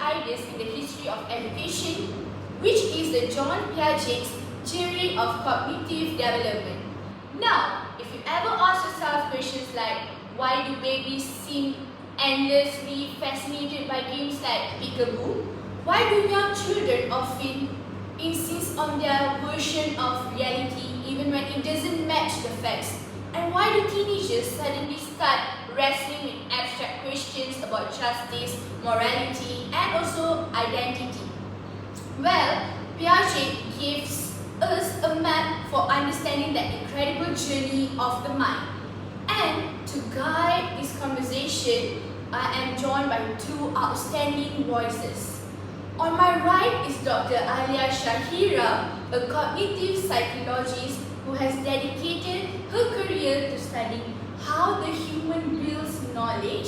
ideas in the history of education, which is the John Piaget's theory of cognitive development. Now, if you ever ask yourself questions like, why do babies seem endlessly fascinated by games like peekaboo? Why do young children often insist on their version of reality even when it doesn't match the facts? And why do teenagers suddenly start wrestling with abstract questions about justice, morality, and also identity? Well, Piaget gives us a map for understanding that incredible journey of the mind. And to guide this conversation, I am joined by two outstanding voices. On my right is Dr. Alia Shahira, a cognitive psychologist who has dedicated her career to studying how the human builds knowledge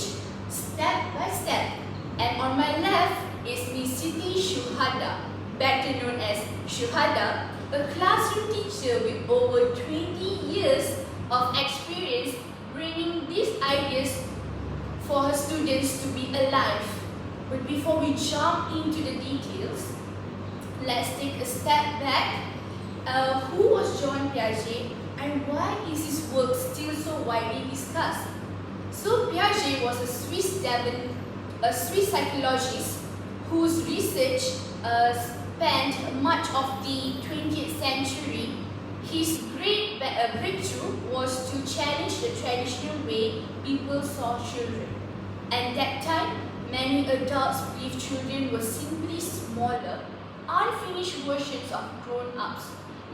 step by step. And on my left is Ms. Siti Shuhada, better known as Shuhada, a classroom teacher with over 20 years of experience bringing these ideas for her students to be alive. But before we jump into the details, let's take a step back. Who was John Piaget and why is his work still so widely discussed? So Piaget was a Swiss psychologist whose research spanned much of the 20th century. His great breakthrough was to challenge the traditional way people saw children. At that time, many adults believed children were simply smaller, unfinished versions of grown-ups,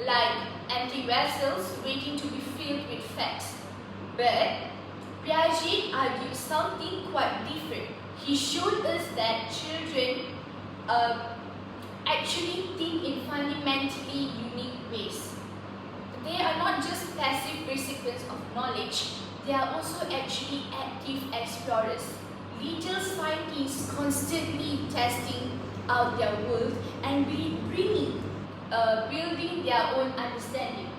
like empty vessels waiting to be filled with facts. But Piaget argued something quite different. He showed us that children actually think in fundamentally unique ways. They are not just passive recipients of knowledge, they are also actually active explorers. Little scientists constantly testing out their world and building their own understanding.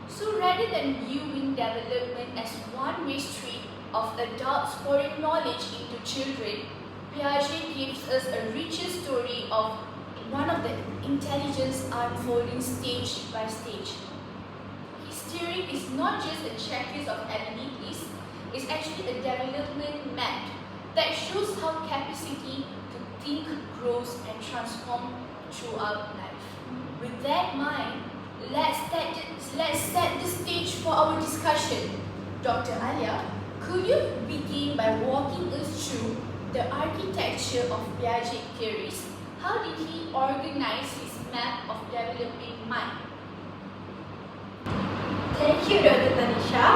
So rather than viewing development as one-way street of adults pouring knowledge into children, Piaget gives us a richer story of one of the intelligence unfolding stage by stage. His theory is not just a checklist of abilities, it's actually a development map that shows how capacity to think grows and transforms throughout life. With that in mind, let's set the stage for our discussion. Dr. Alia, could you begin by walking us through the architecture of Piaget theories? How did he organize his map of developing mind? Thank you, Dr. Tanisha.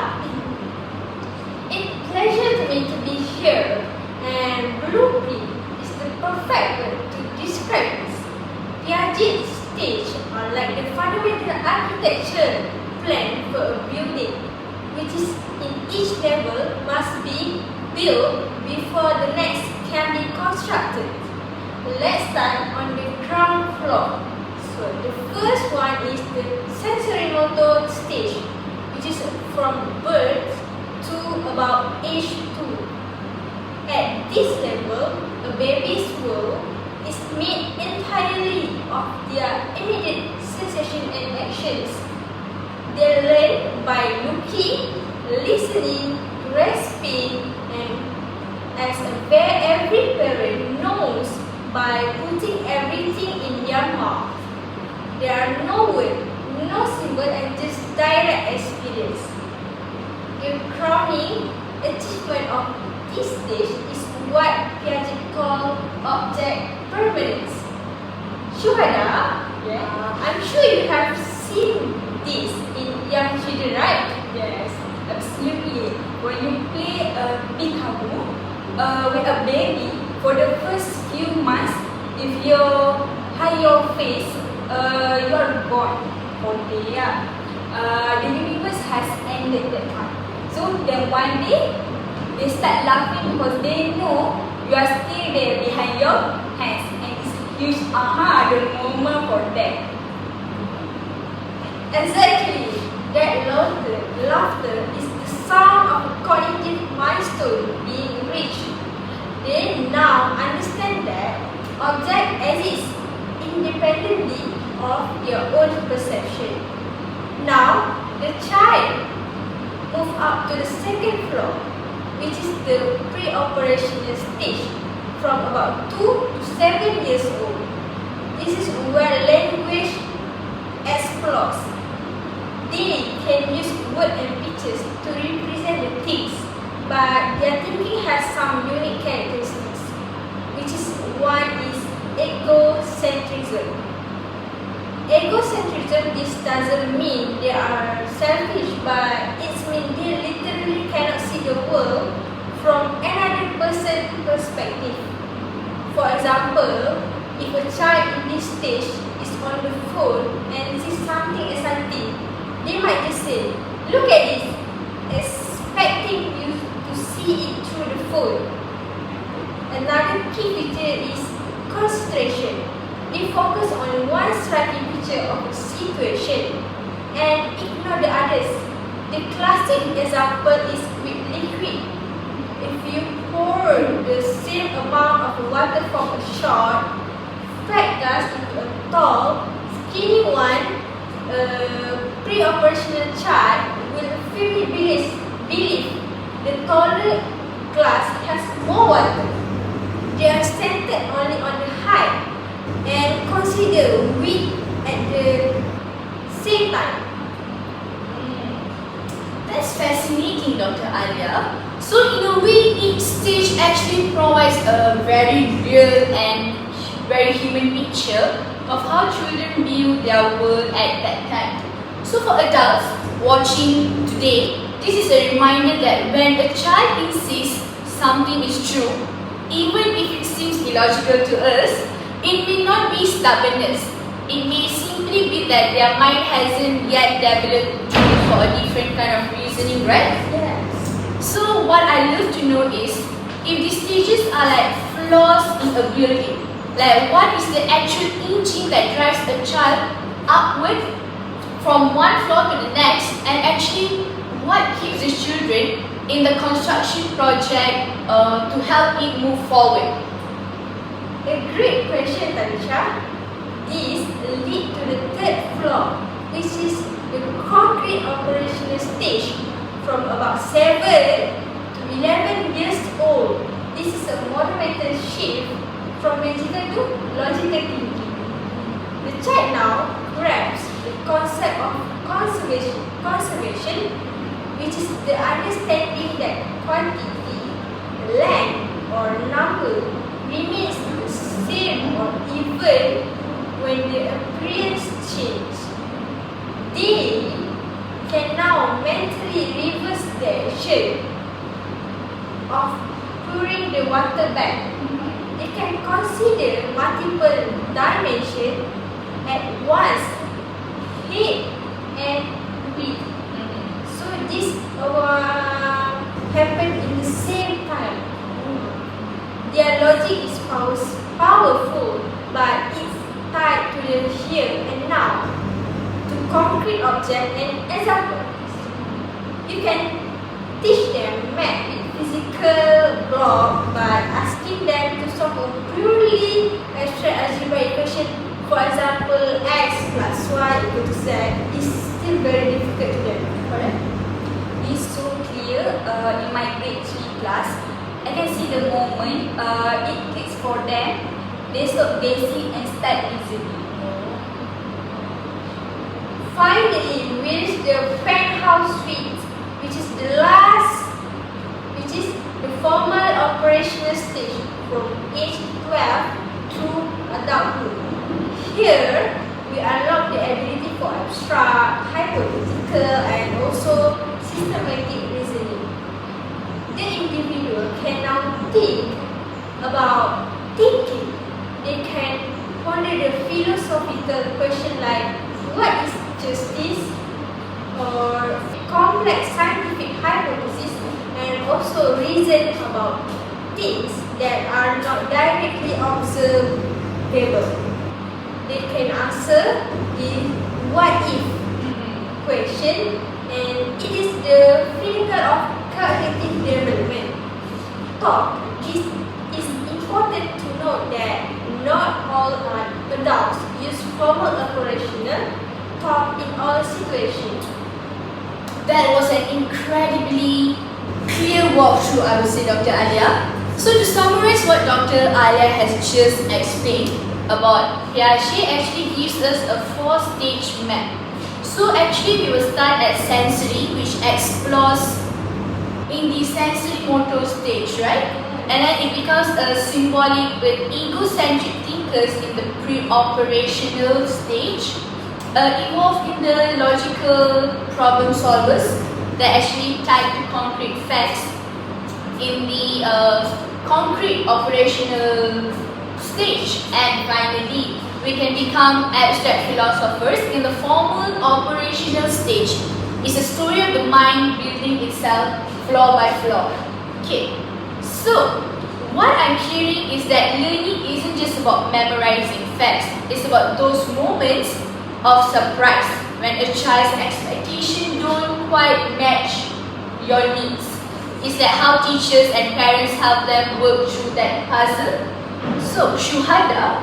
It's a pleasure to me to be here, and blueprint is the perfect word to describe this. Piaget's stage are like the fundamental architecture plan for a building, which is in each level must be built before the next can be constructed. Let's start on the ground floor. So the first one is the sensory motor stage, which is from birth to about age 2. At this level, a baby's world is made entirely of their immediate sensation and actions. They learn by looking, listening, grasping, and as every parent knows, by putting everything in their mouth. There are no words, no symbol, and just direct experience. The crowning achievement of this stage is what Piaget called object permanence. Shuhada, I'm sure you have seen this in young children, right? Yes, absolutely. When you play a peekaboo with a baby for the first few months, if you hide your face, you are born. Okay, the universe has ended that time. So then one day, they start laughing because they know you are still there behind your hands, and it's huge the moment for them. Exactly. That laughter is the sound of a cognitive milestone being reached. They now understand that object pre-operational stage from about 2 to 7 years old. This is where language explores. They can use words and pictures to represent the things, but their thinking has some unique characteristics, which is one is egocentrism. Egocentrism, this doesn't mean they are selfish, but it means they literally cannot see the world from another person's perspective. For example, if a child in this stage is on the phone and sees something exciting, they might just say, "Look at this," expecting you to see it through the phone. Another key feature is concentration. They focus on one striking picture of a situation and ignore the others. The classic example is with liquid. If you pour the same amount of water from a short, fat glass into a tall, skinny one, a pre-operational child will firmly believe the taller glass has more water. They are centered only on the height and consider width at the same time. That's fascinating, Dr. Alia. So in a way, each stage actually provides a very real and very human picture of how children view their world at that time. So for adults watching today, this is a reminder that when a child insists something is true, even if it seems illogical to us, it may not be stubbornness. It may simply be that their mind hasn't yet developed for a different kind of reasoning, right? Yes. So what I love to know is, if these stages are like flaws in a building, like what is the actual engine that drives a child upward from one floor to the next, and actually what keeps the children in the construction project to help it move forward? A great question, Tanisha. This leads to the third floor, which is the concrete operational stage from about 7 to 11 years old. This is a monumental shift from magical to logical thinking. The child now grasps the concept of conservation, which is the understanding that quantity, length, or number remains the same or even when the appearance changes. They can now mentally reverse the action of pouring the water back. They can consider multiple dimensions at once, height and width. So this happen in the same time. Their logic is powerful, but it's tied to the here and now, to concrete object and examples. You can teach them math with physical block by asking them to solve a purely abstract algebraic equation. For example, x plus y equal to z is still very difficult to them. Correct? It's so clear in my grade 3 class. I can see the moment it clicks for them. They stop guessing and start reasoning. Finally, we reach the penthouse suite, which is the formal operational stage from age 12 to adulthood. Here, we unlock the ability for abstract, hypothetical, and also systematic reasoning. The individual can now think about thinking. They can ponder the philosophical question like, what is justice, or complex scientific hypotheses, and also reason about things that are not directly observable. They can answer the what if question, and it is the pinnacle of cognitive development. Thought. It is important to note that not all adults use formal operational thought in all situations. That was an incredibly clear a walkthrough, I would say, Dr. Alia. So to summarize what Dr. Alia has just explained about Piaget, actually gives us a 4-stage map. So actually we will start at sensory, which explores in the sensory motor stage, right? And then it becomes a symbolic with egocentric thinkers in the pre-operational stage, evolved in the logical problem solvers that actually type to concrete facts in the concrete operational stage. And finally, we can become abstract philosophers in the formal operational stage. It's a story of the mind building itself floor by floor. Okay, so what I'm hearing is that learning isn't just about memorizing facts. It's about those moments of surprise when a child's expectation don't quite match your needs. Is that how teachers and parents help them work through that puzzle? So, Shuhada,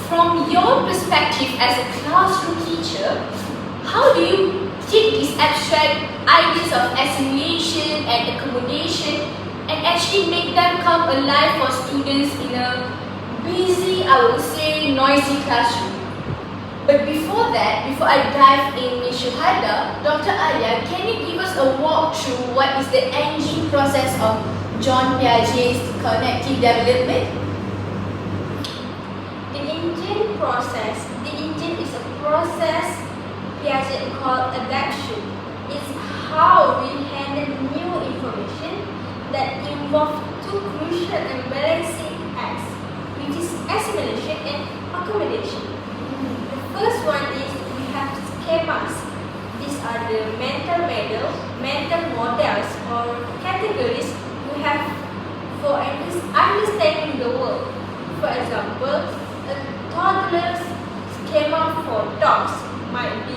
from your perspective as a classroom teacher, how do you take these abstract ideas of assimilation and accommodation and actually make them come alive for students in a busy, I would say, noisy classroom? But before that, before I dive in with Shuhada, Dr. Alia, can you give us a walkthrough what is the engine process of John Piaget's cognitive development? The engine is a process Piaget called adaptation. It's how we handle new information that involve two crucial and balancing acts, which is assimilation and accommodation. The first one is we have schemas. These are the mental models or categories we have for understanding the world. For example, a toddler's schema for dogs might be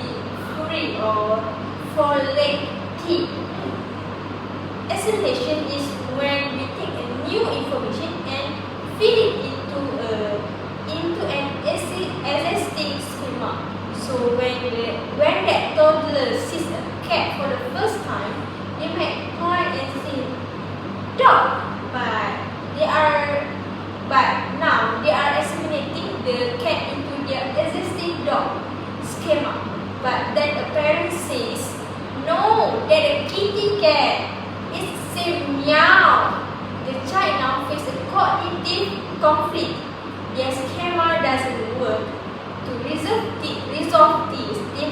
3 or 4-legged teeth. Assimilation is when we take a new information and feed it into an existing schema. So when that toddler sees a cat for the first time, they might point and say dog, but now they are assimilating the cat into their existing dog schema. But then a parent says, no, that a kitty cat. It says meow. The child now faces a cognitive conflict. Their schema doesn't work. To resolve this, they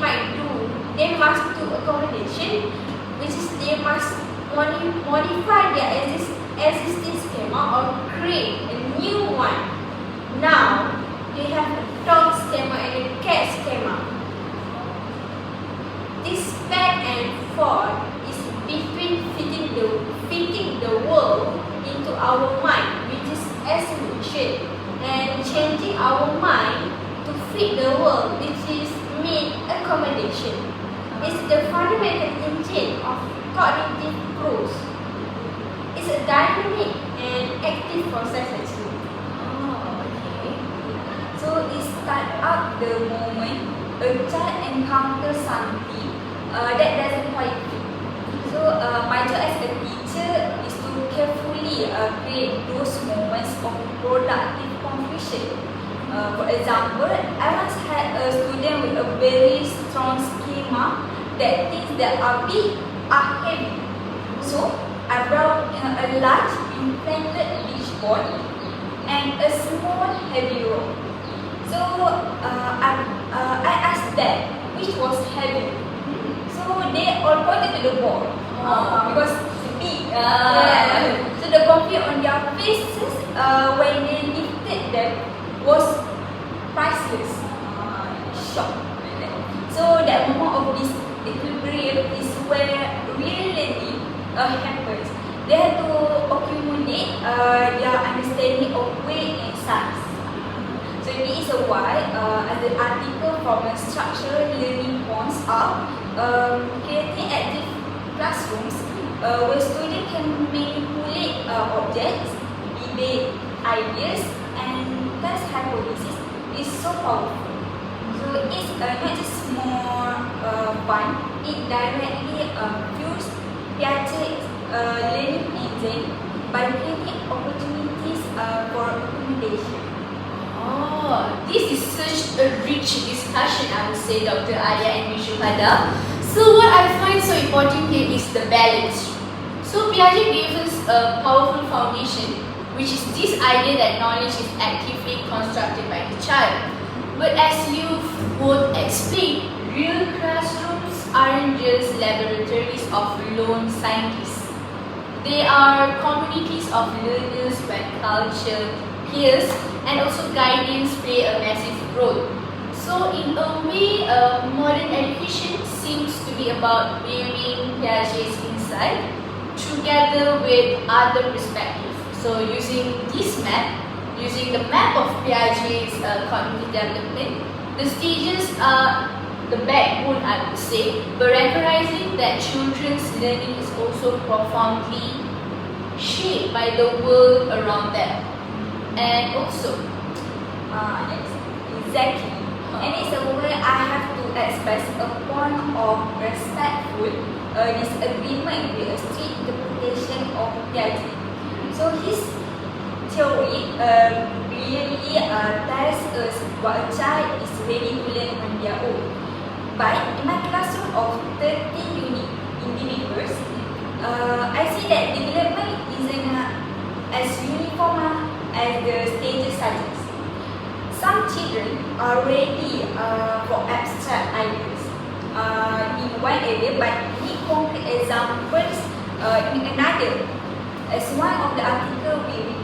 must do accommodation, which is they must modify their existing schema or create a new one. Now, they have a dog schema and a cat schema. This back and forth is between fitting the world into our mind, which is assimilation, and changing our mind to fit the world, which is accommodation. It's the fundamental engine of cognitive growth. It's a dynamic and active process actually. Oh, okay. So it starts up the moment a child encounters something that doesn't quite fit. So my job as a teacher is to carefully create those moments of productive confusion. For example, I once had a student with a very strong schema that things that are big are heavy. So I brought a large implanted beach ball and a small heavy rock. So I asked them which was heavy. So they all pointed to the ball because it's big. So the conflict on their faces when they lifted them was priceless. Shock. So that moment of this equilibrium is where real learning happens. They have to accumulate their understanding of weight and size. So this is why, as the article from a structural learning points out, creating active classrooms where students can manipulate objects, debate ideas, and test hypothesis is so powerful. So it's not just more fun, it directly fuels Piaget's learning engine by creating opportunities for accommodation. Oh, this is such a rich discussion, I would say, Dr. Arya and Vishupada. So what I find so important here is the balance. So Piaget gave us a powerful foundation, which is this idea that knowledge is actively constructed by the child. But as you both explained, real classrooms aren't just laboratories of lone scientists. They are communities of learners where culture, peers, and also guidance play a massive role. So in a way, modern education seems to be about weaving Piaget's insight together with other perspectives. So using the map of Piaget's cognitive development, the stages are the backbone, I would say, but recognizing that children's learning is also profoundly shaped by the world around them. And also, Yes, exactly. And it's a way I have to express a point of respectful disagreement with a strict interpretation of Piaget. So his theory really tells us what a child is ready to learn on their own. But in my classroom of 30 unique individuals, I see that development isn't as uniform as the stages suggest. Some children are ready for abstract ideas in one area but need concrete examples in another. As one of the articles we read,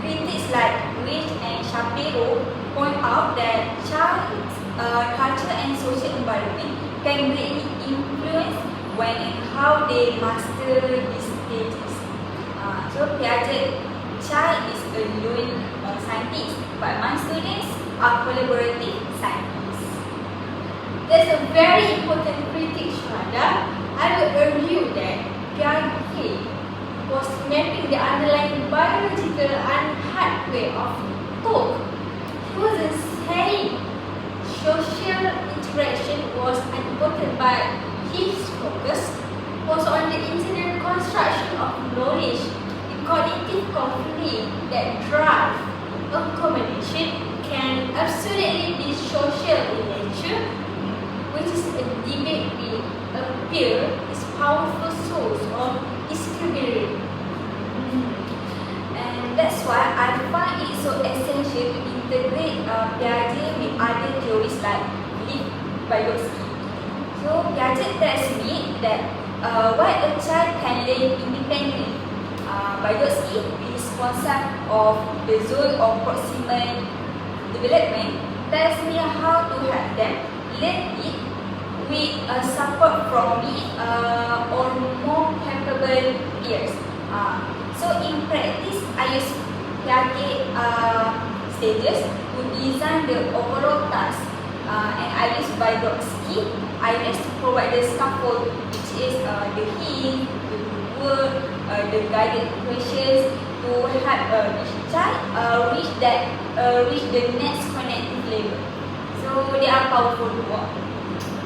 critics like Rich and Shapiro point out that child's culture and social environment can greatly influence when and how they master these stages. So Piaget child is a lone scientist, but my students are collaborative scientists. That's a very important critique, Shwada. I would argue that Piaget was mapping the underlying biological and hardware of thought. He wasn't saying social interaction was unimportant, but his focus was on the internal construction of knowledge, the cognitive conflict that drive accommodation can absolutely be social in nature, which is a debate with a peer is powerful source of discrimination. And that's why I find it so essential to integrate Piaget with other theories like Leaf Vygotsky. So Piaget tells me that while a child can learn independently, Vygotsky, with his concept of the zone of proximal development, tells me how to help them learn it with support from me or more capable peers. So in practice, I use Piaget stages to design the overall task, and I use Vygotsky ideas to provide the scaffold, which is the hint, the word, the guided questions to help each child reach the next connective level. So they are powerful to work.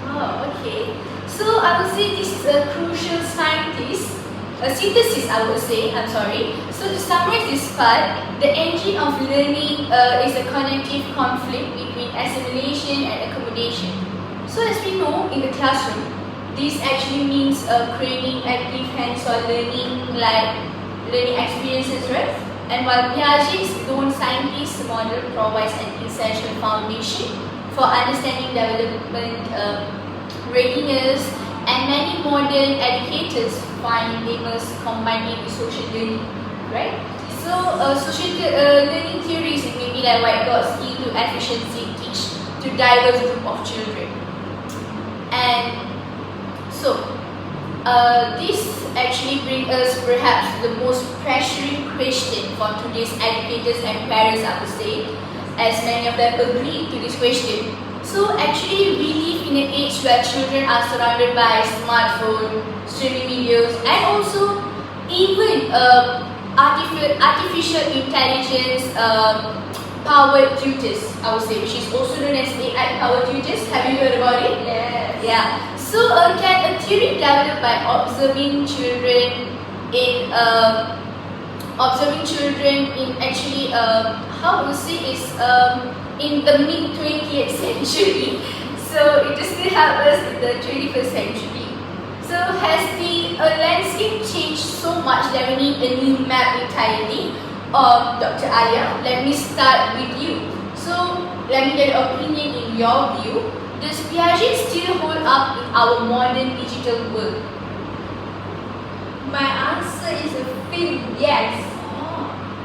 Oh, okay. So I would say this is a crucial synthesis, I would say, I'm sorry. So to summarize this part, the engine of learning is a cognitive conflict between assimilation and accommodation. So as we know in the classroom, this actually means creating active hands-on learning like learning experiences, right? And while Piaget's lone scientist model provides an essential foundation for understanding development, readiness, and many modern educators find they must combine it with social learning, right? So social learning theories, it may be like Vygotsky to efficiency teach to diverse group of children. And so this actually brings us perhaps the most pressuring question for today's educators and parents, I would say, as many of them agree to this question. So actually we live in an age where children are surrounded by smartphone, streaming videos, and also even artificial intelligence powered tutors, I would say, which is also known as AI powered tutors. Have you heard about it? Yes. Yeah. So, can a theory develop by observing children in actually how to say is in the mid 20th century? So it still help us in the 21st century. So has the landscape changed so much that we need a new map entirely? Dr. Aya, let me start with you. So let me get an opinion in your view. Does Piaget still hold up in our modern digital world? My answer is a big yes.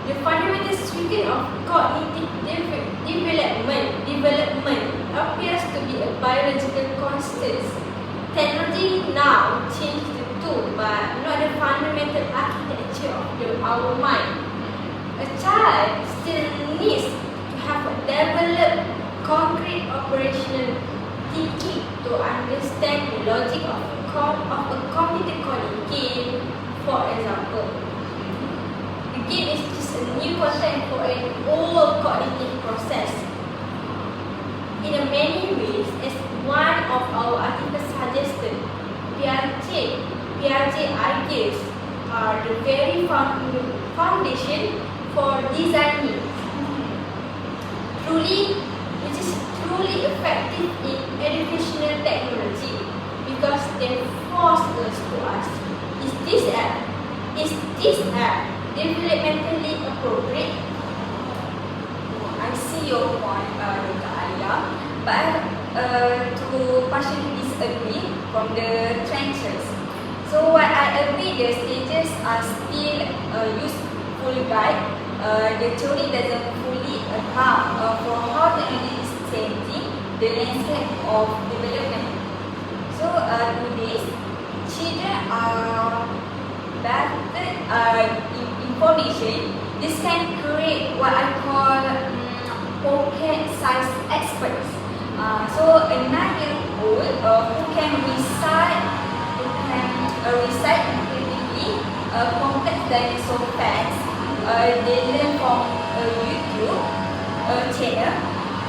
The fundamental switching of cognitive development appears to be a biological constant. Technology now changes the tool, but not the fundamental architecture of our mind. A child still needs to have a developed concrete operational thinking to understand the logic of a computer called a game, for example. The game is just a new content for an old cognitive process. In many ways, as one of our articles suggested, Piaget ideas are the very foundation for designing which is truly effective in educational technology because they force us to ask, is this app developmentally appropriate? I see your point, Dr. Aya, but to partially disagree from the trenches. So what I agree, the stages are still a useful guide. The theory doesn't fully account for how technology is changing the landscape of development. So nowadays, children are battered information. This can create what I call pocket-sized experts. So a 9-year-old who can recite completely complex dinosaur facts. They learn from a YouTube channel,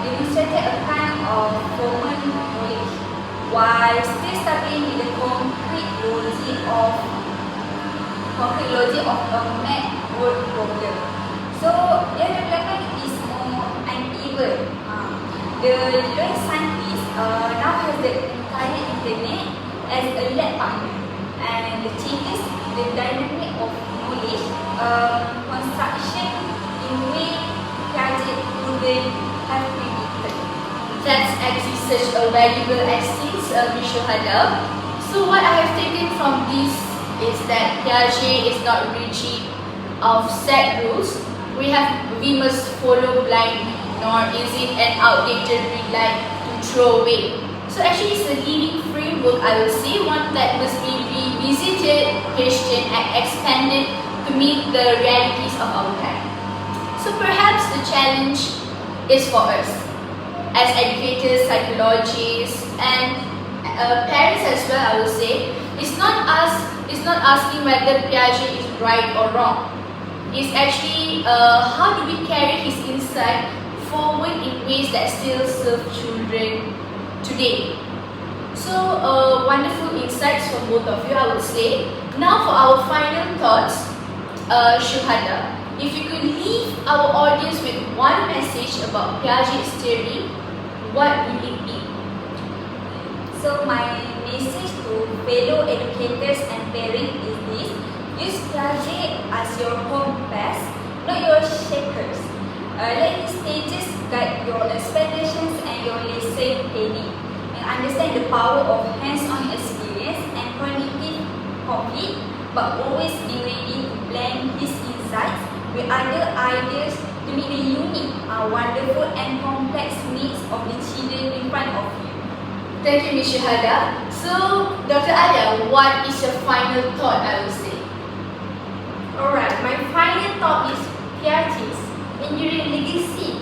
demonstrated a kind of formal knowledge, while still studying with the concrete logic of a math word problem. So their development is more uneven. The learned scientist now has the entire internet as a lab partner, and the changes the dynamic of knowledge construction in way Piaget wouldn't have predicted. That's actually such a valuable essence, Ms. Shohada. So what I have taken from this is that Piaget is not rigid of set rules we must follow blindly, nor is it an outdated relic to throw away. So actually it's a living framework, I will say, one that must be revisited, questioned and expanded to meet the realities of our time. So perhaps the challenge is for us as educators, psychologists and parents as well, I will say. It's not asking whether Piaget is right or wrong. It's actually how do we carry his insight forward in ways that still serve children today. So wonderful insights from both of you, I would say. Now for our final thoughts, Shuhada, if you could leave our audience with one message about Piaget's theory, what would it be? So my message to fellow educators and parents is this: use Piaget as your compass, not your shakers. Let his stages guide your expectations and your lesson planning. And understand the power of hands-on experience and cognitive conflict, but always be ready to blend his insights with other ideas to meet the unique, wonderful and complex needs of the children in front of you. Thank you, Ms. Shuhada. So, Dr. Alia, what is your final thought, I will say? Alright, my final thought is Piaget's enduring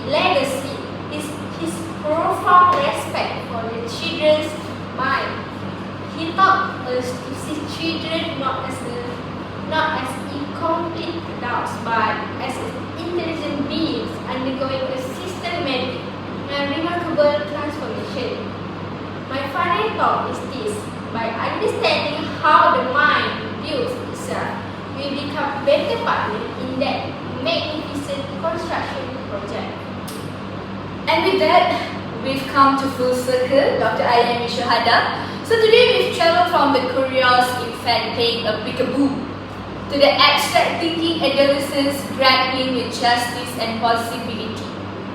legacy is his profound respect for the children's mind. He taught us to see children not as incomplete adults, but as intelligent beings undergoing a systematic and remarkable transformation. My final thought is this: by understanding how the mind builds itself, we become better partner in that magnificent construction project. And with that, we've come to full circle, Dr. Ayami Shahada. So today we've traveled from the curious infant playing a peekaboo to the abstract thinking adolescents grappling with justice and possibility.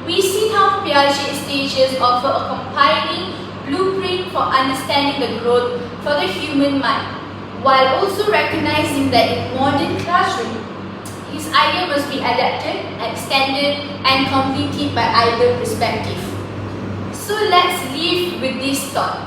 We've seen how Piaget stages offer a compiling blueprint for understanding the growth for the human mind, while also recognizing that in modern classroom, his idea must be adapted, extended, and completed by either perspective. So let's live with this thought.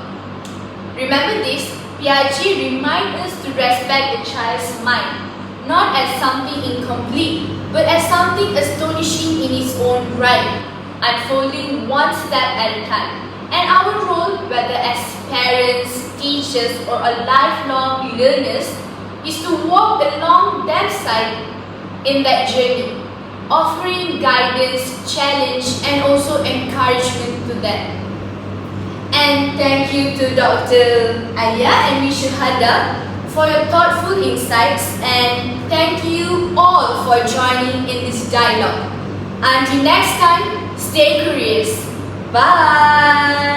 Remember this, Piaget reminds us to respect the child's mind, not as something incomplete, but as something astonishing in its own right, unfolding one step at a time. And our role, whether as parents, teachers, or a lifelong learners, is to walk along their side in that journey, offering guidance, challenge, and also encouragement to them. And thank you to Dr. Ayami Shahada for your thoughtful insights, and thank you all for joining in this dialogue. Until next time, stay curious. Bye!